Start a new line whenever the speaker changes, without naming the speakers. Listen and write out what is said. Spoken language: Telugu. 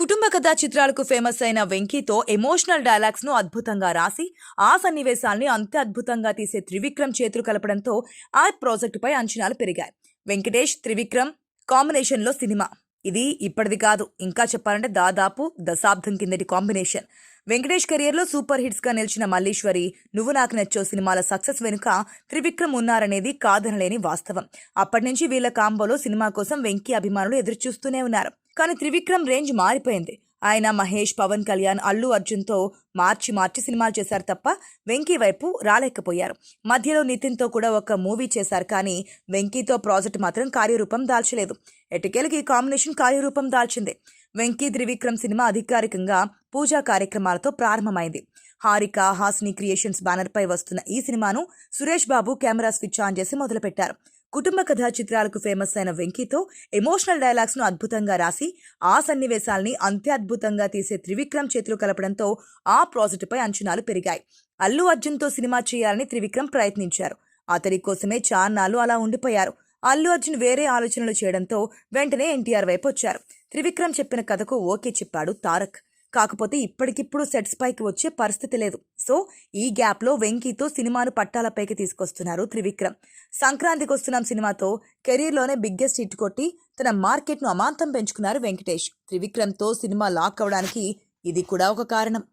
కుటుంబ కథా చిత్రాలకు ఫేమస్ అయిన వెంకీతో ఎమోషనల్ డైలాగ్స్ ను అద్భుతంగా రాసి ఆ సన్నివేశాల్ని అంతే అద్భుతంగా తీసే త్రివిక్రమ్ చేతులు కలపడంతో ఆ ప్రాజెక్టుపై అంచనాలు పెరిగాయి. వెంకటేష్ త్రివిక్రమ్ కాంబినేషన్ లో సినిమా ఇది ఇప్పటిది కాదు, ఇంకా చెప్పాలంటే దాదాపు దశాబ్దం కిందటి కాంబినేషన్. వెంకటేష్ కెరియర్ లో సూపర్ హిట్స్ గా నిలిచిన మల్లీశ్వరి, నువ్వు నాకు నచ్చో సినిమాల సక్సెస్ వెనుక త్రివిక్రమ్ ఉన్నారనేది కాదనలేని వాస్తవం. అప్పటి నుంచి వీళ్ళ కాంబోలో సినిమా కోసం వెంకీ అభిమానులు ఎదురుచూస్తూనే ఉన్నారు. కానీ త్రివిక్రమ్ రేంజ్ మారిపోయింది. ఆయన మహేష్, పవన్ కళ్యాణ్, అల్లు అర్జున్తో మార్చి సినిమాలు చేశారు తప్ప వెంకీ వైపు రాలేకపోయారు. మధ్యలో నితిన్తో కూడా ఒక మూవీ చేశారు, కానీ వెంకీతో ప్రాజెక్ట్ మాత్రం కార్యరూపం దాల్చలేదు. ఎటుకేలకి ఈ కాంబినేషన్ కార్యరూపం దాల్చింది. వెంకీ త్రివిక్రమ్ సినిమా అధికారికంగా పూజా కార్యక్రమాలతో ప్రారంభమైంది. హారిక హాస్ని క్రియేషన్స్ బ్యానర్ పై వస్తున్న ఈ సినిమాను Suresh Babu camera switch on చేసి మొదలుపెట్టారు. కుటుంబ కథా చిత్రాలకు ఫేమస్ అయిన వెంకీతో ఎమోషనల్ డైలాగ్స్ ను అద్భుతంగా రాసి ఆ సన్నివేశాల్ని అంతే అద్భుతంగా తీసే త్రివిక్రమ్ చేతులు కలపడంతో ఆ ప్రాజెక్టుపై అంచనాలు పెరిగాయి. అల్లు అర్జున్తో సినిమా చేయాలని త్రివిక్రమ్ ప్రయత్నించారు. అతడి కోసమే చాన్నాళ్లు అలా ఉండిపోయారు. అల్లు అర్జున్ వేరే ఆలోచనలు చేయడంతో వెంటనే ఎన్టీఆర్ వైపు వచ్చారు. త్రివిక్రమ్ చెప్పిన కథకు ఓకే చెప్పాడు తారక్. కాకపోతే ఇప్పటికిప్పుడు సెట్స్ పైకి వచ్చే పరిస్థితి లేదు. సో ఈ గ్యాప్ లో వెంకీతో సినిమాను పట్టాలపైకి తీసుకొస్తున్నారు త్రివిక్రమ్. సంక్రాంతికి వస్తున్నాం సినిమాతో కెరీర్ లోనే బిగ్గెస్ట్ హిట్ కొట్టి తన మార్కెట్ ను అమాంతం పెంచుకున్నారు వెంకటేష్. త్రివిక్రమ్ తో సినిమా లాక్ అవడానికి ఇది కూడా ఒక కారణం.